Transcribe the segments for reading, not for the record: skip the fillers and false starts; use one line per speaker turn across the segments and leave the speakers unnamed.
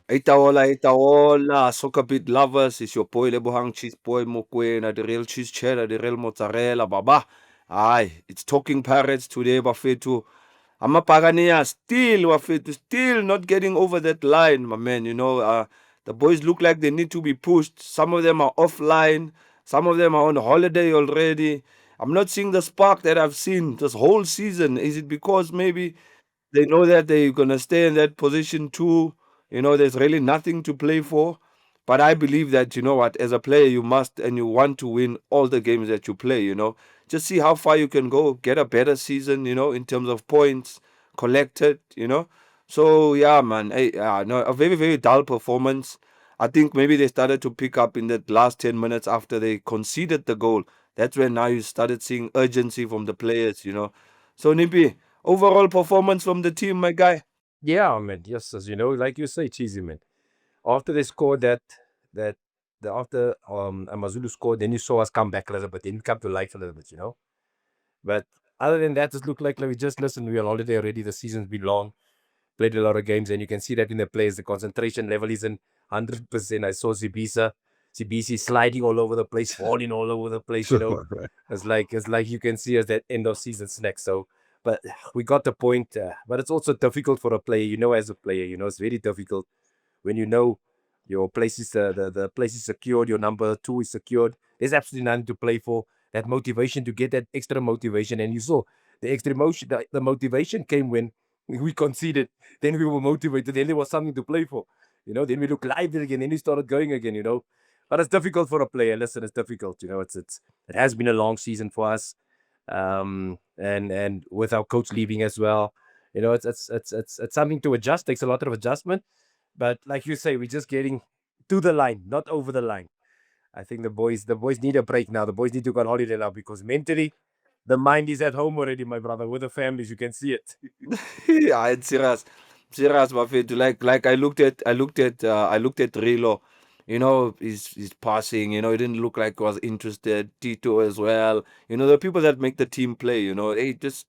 Itaola, SoccerBeat lovers. It's your boy Lebohang Cheezboy Mokoena, the real cheese cheddar, the real mozzarella, baba. Aye, it's talking pirates today, Bafetu. Amapagania still, Bafetu, still not getting over that line, my man. The boys look like they need to be pushed. Some of them are offline, some of them are on holiday already. I'm not seeing the spark that I've seen this whole season. Is it because maybe they know that they're gonna stay in that position too? There's really nothing to play for. But I believe that, you know what, as a player, you must and you want to win all the games that you play. Just see how far you can go, get a better season, in terms of points collected. So yeah, man. No, a very, very dull performance. I think maybe they started to pick up in that last 10 minutes after they conceded the goal. That's when now you started seeing urgency from the players. So Nipi, overall performance from the team, my guy.
Yeah, man. Yes, as you know, like you say, cheesy man. After they scored that the after AmaZulu scored, then you saw us come back a little bit, then come to life a little bit. But other than that, it looked like we just listened. We're on holiday already. The season's been long, played a lot of games, and you can see that in the players. The concentration level isn't 100%. I saw Sibisi sliding all over the place, falling all over the place. It's like you can see as that end of season snack. So, but we got the point. But it's also difficult for a player. As a player, it's very difficult when your place is the place is secured, your number two is secured. There's absolutely nothing to play for. That motivation to get that extra motivation, and you saw the extra motion. The motivation came when we conceded. Then we were motivated. Then there was something to play for. Then we look lively again. Then we started going again. But it's difficult for a player. Listen, it's difficult. It has been a long season for us, and with our coach leaving as well. It's something to adjust. Takes a lot of adjustment. But like you say, we're just getting to the line, not over the line. I think the boys need a break now. The boys need to go on holiday now because mentally, the mind is at home already, my brother, with the families. You can see it.
Yeah, it's serious. Serious, Bafetu. Like I looked at Rilo. He's passing. He didn't look like he was interested. Tito as well. The people that make the team play. They just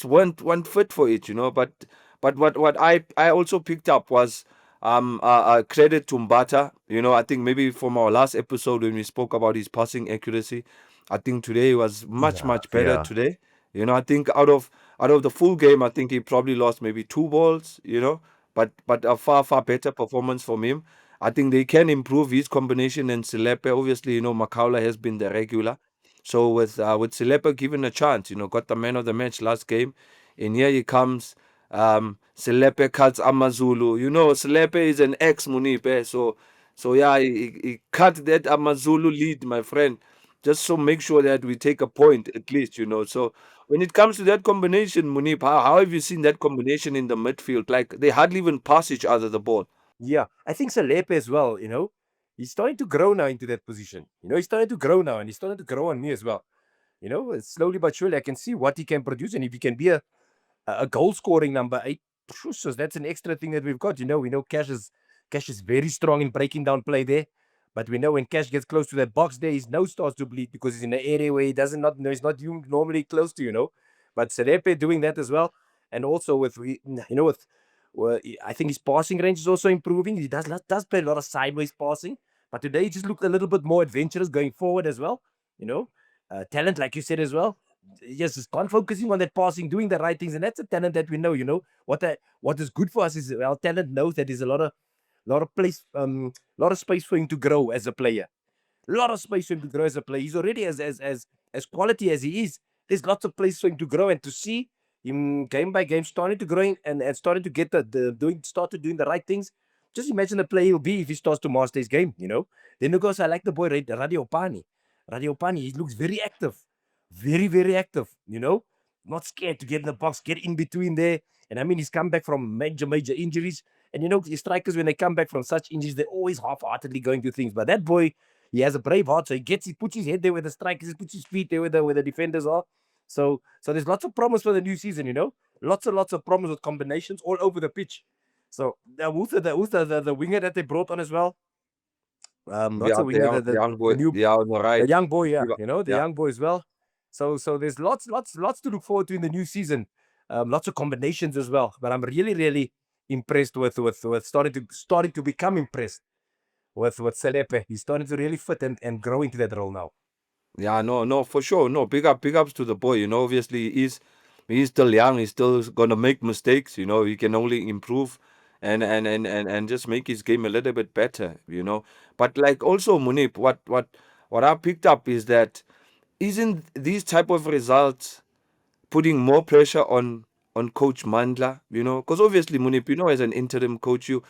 weren't fit for it. But what I also picked up was credit to Mbata. I think maybe from our last episode when we spoke about his passing accuracy, I think today was much
Yeah,
much better
yeah.
today. I think out of the full game, I think he probably lost maybe two balls. But a far far better performance from him. I think they can improve his combination and Selepe. Obviously, Makaula has been the regular. So with Selepe given a chance, got the man of the match last game, and here he comes. Selepe cuts AmaZulu. Selepe is an ex Moeneeb, so yeah, he cut that AmaZulu lead, my friend. Just so make sure that we take a point at least. So when it comes to that combination, Moeneeb, how have you seen that combination in the midfield? Like they hardly even pass each other the ball.
Yeah, I think Selepe as well, he's starting to grow now into that position. He's starting to grow now and he's starting to grow on me as well. Slowly but surely I can see what he can produce. And if he can be a goal scoring number eight, so that's an extra thing that we've got. We know Cash is very strong in breaking down play there. But we know when Cash gets close to that box there, his nose starts to bleed because he's in an area where he doesn't not know he's not normally close to. But Serepe doing that as well. And also with I think his passing range is also improving. He does play a lot of sideways passing, but today he just looked a little bit more adventurous going forward as well. You know, talent like you said as well. Yes, just on focusing on that passing, doing the right things, and that's a talent that we know. What is good for us is our talent knows that there's a lot of space for him to grow as a player. A lot of space for him to grow as a player. He's already as quality as he is. There's lots of place for him to grow and to see him game by game starting to growing and starting to get started doing the right things. Just imagine the player he'll be if he starts to master his game. Then of course I like the boy Radiopani. Radiopani, he looks very active. Very, very active. Not scared to get in the box, get in between there. And I mean, he's come back from major, major injuries. And the strikers, when they come back from such injuries, they're always half-heartedly going through things. But that boy, he has a brave heart, so he puts his head there where the strikers, he puts his feet there where the defenders are. So there's lots of promise for the new season. Lots and lots of promise with combinations all over the pitch. So the winger that they brought on as well. What's
Yeah,
the
the
winger?
young, the
The
young boy,
the new
yeah, on the
the
right.
young boy, yeah,
Shiva.
the
Yeah.
young boy as well. So there's lots to look forward to in the new season. Lots of combinations as well. But I'm really, really impressed with starting to become impressed with Selepe. He's starting to really fit and grow into that role now.
Yeah, no, no, for sure. No, big ups to the boy. Obviously he's still young. He's still gonna make mistakes. He can only improve and just make his game a little bit better. But like also Moeneeb, what I picked up is that isn't these type of results putting more pressure on Coach Mandla, because obviously Moeneeb, as an interim coach, you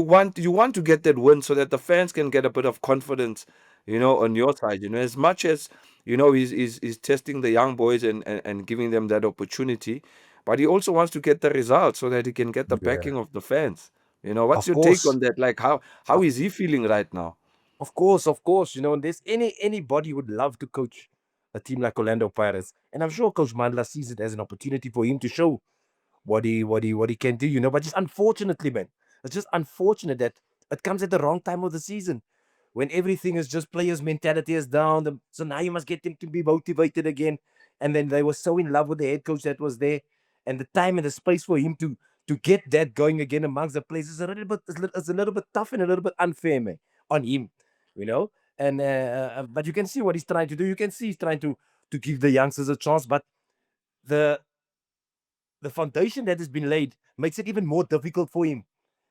want to get that win so that the fans can get a bit of confidence, on your side. As much as he's testing the young boys and giving them that opportunity, but he also wants to get the results so that he can get the
Yeah.
backing of the fans. What's
Of
your take
course.
on that? Like how is he feeling right now?
Of course, of course. There's anybody would love to coach a team like Orlando Pirates, and I'm sure Coach Mandla sees it as an opportunity for him to show what he can do. But just unfortunately, man, it's just unfortunate that it comes at the wrong time of the season when everything is just players' mentality is down. So now you must get them to be motivated again, and then they were so in love with the head coach that was there, and the time and the space for him to get that going again amongst the players is a little bit tough and a little bit unfair, man, on him you know. And but you can see what he's trying to do. You can see he's trying to give the youngsters a chance, but the the foundation that has been laid makes it even more difficult for him.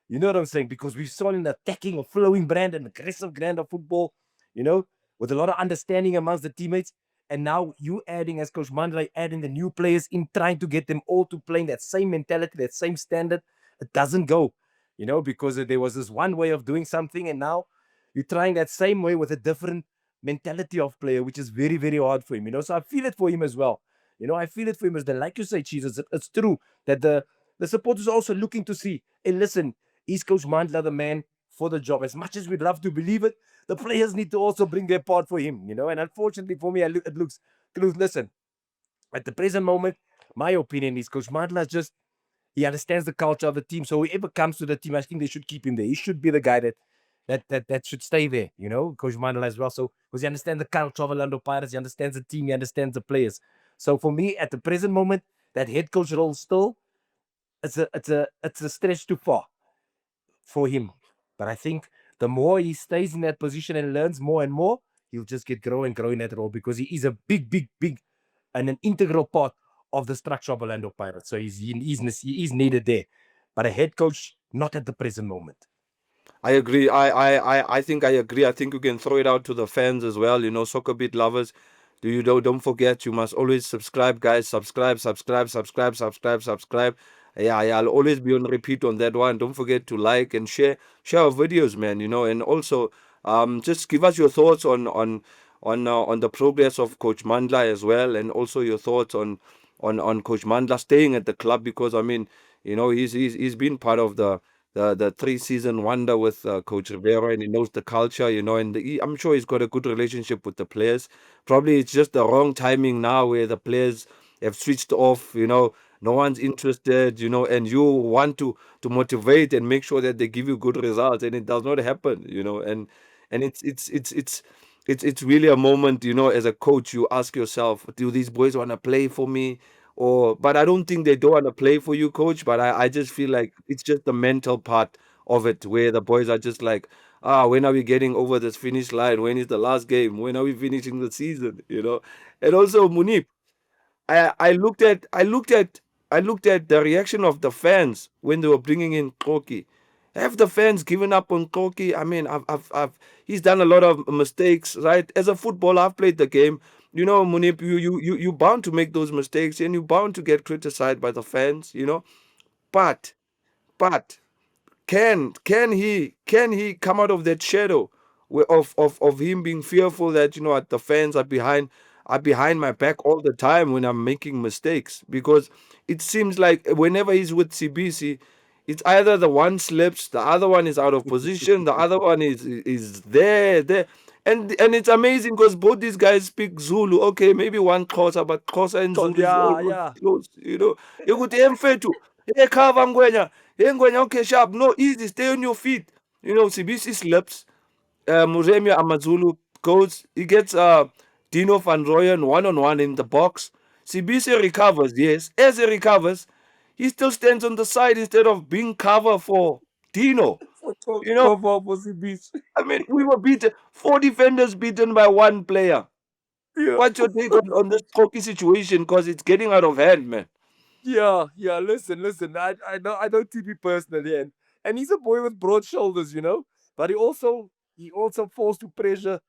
You know what I'm saying? Because we saw an attacking or flowing brand and aggressive brand of football, you know, with a lot of understanding amongst the teammates. And now you adding, as Coach Mandla, adding the new players in, trying to get them all to playing that same mentality, that same standard. It doesn't go, because there was this one way of doing something, and now you're trying that same way with a different mentality of player, which is very, very hard for him. So I feel it for him as well. I feel it for him as then, like you say, Cheese, it's true that the supporters are also looking to see, hey, listen, is Coach Mandla the man for the job? As much as we'd love to believe it, the players need to also bring their part for him. And unfortunately for me, it looks, listen, at the present moment, my opinion is Coach Mandla just, he understands the culture of the team. So whoever comes to the team, I think they should keep him there. He should be the guy that should stay there, Coach Mandla as well. So because he understands the culture of Orlando Pirates, he understands the team, he understands the players. So for me, at the present moment, that head coach role still, it's a stretch too far for him. But I think the more he stays in that position and learns more and more, he'll just get growing that role because he is a big, big, big and an integral part of the structure of Orlando Pirates. So he's needed there. But a head coach, not at the present moment.
I agree. I think I agree. I think you can throw it out to the fans as well. SoccerBeat lovers. Don't forget, you must always subscribe, guys. Subscribe, subscribe, subscribe, subscribe, subscribe. Yeah, yeah. I'll always be on repeat on that one. Don't forget to like and share our videos, man. And also just give us your thoughts on the progress of Coach Mandla as well, and also your thoughts on Coach Mandla staying at the club because I mean, he's been part of the 3-season wonder with Coach Rivera, and he knows the culture, and I'm sure he's got a good relationship with the players. Probably it's just the wrong timing now where the players have switched off, no one's interested, and you want to motivate and make sure that they give you good results, and it does not happen, and it's really a moment, as a coach, you ask yourself, do these boys want to play for me? But I don't think they don't want to play for you, coach. But I just feel like it's just the mental part of it where the boys are just like, when are we getting over this finish line? When is the last game? When are we finishing the season? And also Moeneeb, I looked at the reaction of the fans when they were bringing in Xoki. Have the fans given up on Xoki? I mean, he's done a lot of mistakes, right? As a footballer, I've played the game. Moeneeb, you bound to make those mistakes, and you're bound to get criticized by the fans. But but can he come out of that shadow of him being fearful that the fans are behind my back all the time when I'm making mistakes? Because it seems like whenever he's with CBC, it's either the one slips, the other one is out of position, the other one is there. And it's amazing because both these guys speak Zulu. Okay, maybe one Xhosa, but Xhosa and Zulu is
Yeah,
almost
yeah.
close. Yokuthi emfethu, hey cover Ngwenya, hey Ngwenya, okay sharp, no easy, stay on your feet. CBC slips. Muremia AmaZulu goes, he gets Dino van Rooyen one on one in the box. CBC recovers, yes. As he recovers, he still stands on the side instead of being cover for Dino. You know,
For CBs.
I mean, we were beaten, 4 defenders beaten by one player.
Yeah.
What's your take on this Xoki situation? Because it's getting out of hand, man.
Yeah. Listen. I know TB personally, and he's a boy with broad shoulders, but he also falls to pressure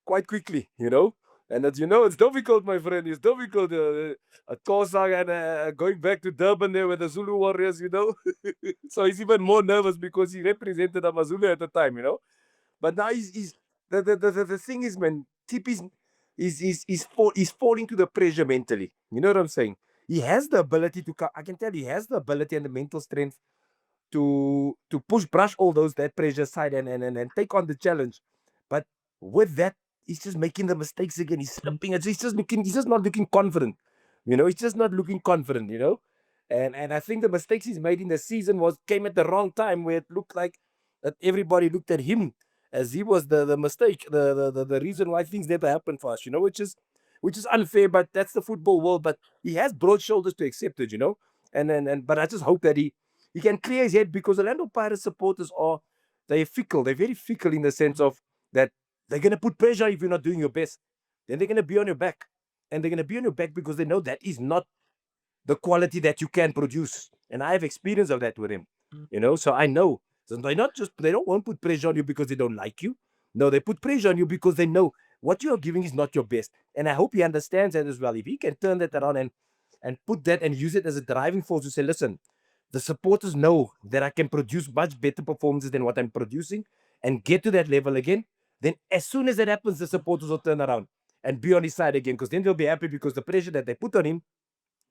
quite quickly, And as you know, it's difficult, my friend. It's difficult. At Kosang and going back to Durban there with the Zulu Warriors. So he's even more nervous because he represented AmaZulu at the time. But now he's the thing is, man, Tip is falling to the pressure mentally. You know what I'm saying? He has the ability to. I can tell you, he has the ability and the mental strength to brush all that pressure aside and take on the challenge. But with that, he's just making the mistakes again. He's slipping. He's just not looking confident. He's just not looking confident. And I think the mistakes he's made in the season came at the wrong time where it looked like that everybody looked at him as he was the mistake, the reason why things never happened for us, which is unfair, but that's the football world. But he has broad shoulders to accept it. And but I just hope that he can clear his head, because Orlando Pirates supporters they're fickle. They're very fickle in the sense of that they're going to put pressure if you're not doing your best. Then they're going to be on your back. And they're going to be on your back because they know that is not the quality that you can produce. And I have experience of that with him. So I know. So they won't put pressure on you because they don't like you. No, they put pressure on you because they know what you are giving is not your best. And I hope he understands that as well. If he can turn that around and put that and use it as a driving force to say, listen, the supporters know that I can produce much better performances than what I'm producing and get to that level again. Then as soon as that happens, the supporters will turn around and be on his side again, because then they'll be happy because the pressure that they put on him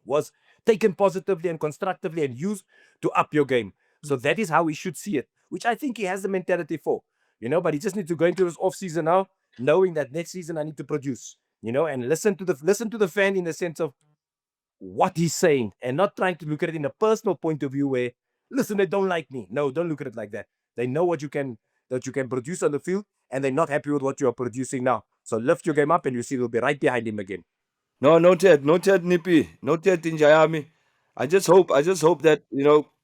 was taken positively and constructively and used to up your game. So that is how we should see it, which I think he has the mentality for, but he just needs to go into this off season now, knowing that next season I need to produce, and listen to the fan in the sense of what he's saying, and not trying to look at it in a personal point of view where, listen, they don't like me. No, don't look at it like that. They know what you can produce on the field, and they're not happy with what you're producing now. So lift your game up, and you see they'll be right behind him again.
No, noted, Nippy, noted Injayami. I just hope that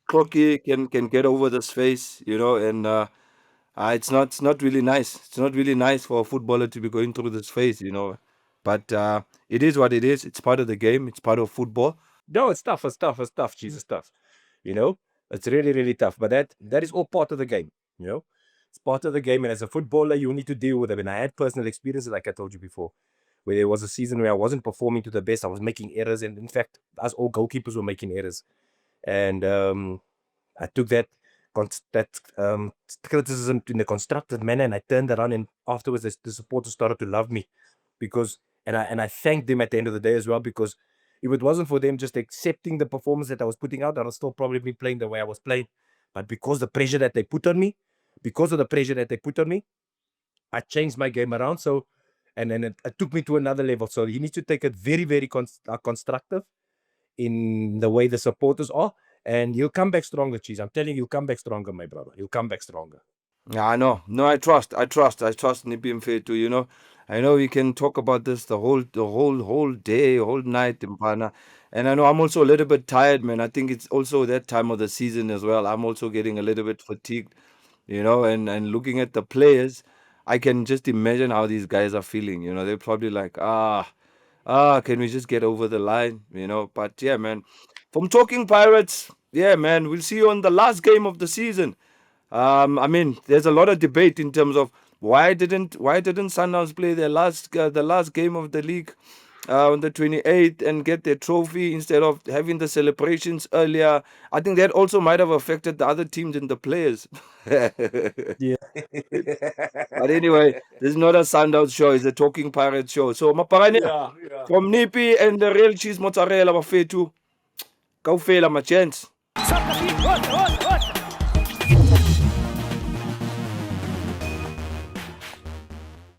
Xoki can get over this phase, and it's not really nice. It's not really nice for a footballer to be going through this phase. But it is what it is. It's part of the game. It's part of football.
No, it's tough. Jesus, tough. It's really, really tough. But that is all part of the game. It's part of the game. And as a footballer, you need to deal with it. And I had personal experiences, like I told you before, where there was a season where I wasn't performing to the best. I was making errors. And in fact, us all goalkeepers were making errors. And I took that criticism in a constructive manner, and I turned around, and afterwards the supporters started to love me, because and I thanked them at the end of the day as well, because if it wasn't for them just accepting the performance that I was putting out, I would still probably be playing the way I was playing. But because the pressure that they put on me, I changed my game around. So, and then it took me to another level. So you need to take it very, very constructive in the way the supporters are, and you'll come back stronger, Cheese. I'm telling you, you'll come back stronger, my brother. You'll come back stronger.
Yeah, I know. No, I trust Nippy Mfethu. I know we can talk about this the whole day, whole night, Mpana. And I know I'm also a little bit tired, man. I think it's also that time of the season as well. I'm also getting a little bit fatigued, and looking at the players, I can just imagine how these guys are feeling. They're probably like, can we just get over the line? But yeah, man. From Talking Pirates, yeah, man, we'll see you on the last game of the season. I mean, there's a lot of debate in terms of why didn't Sundowns play the last game of the league on the 28th and get their trophy instead of having the celebrations earlier. I think that also might have affected the other teams and the players.
Yeah.
But anyway, this is not a Sundowns show, it's a Talking Pirates show. So Mapagane,
Yeah.
from Nippy and the real cheese mozzarella bafethu, kaofela my chance.
SoccerBeat,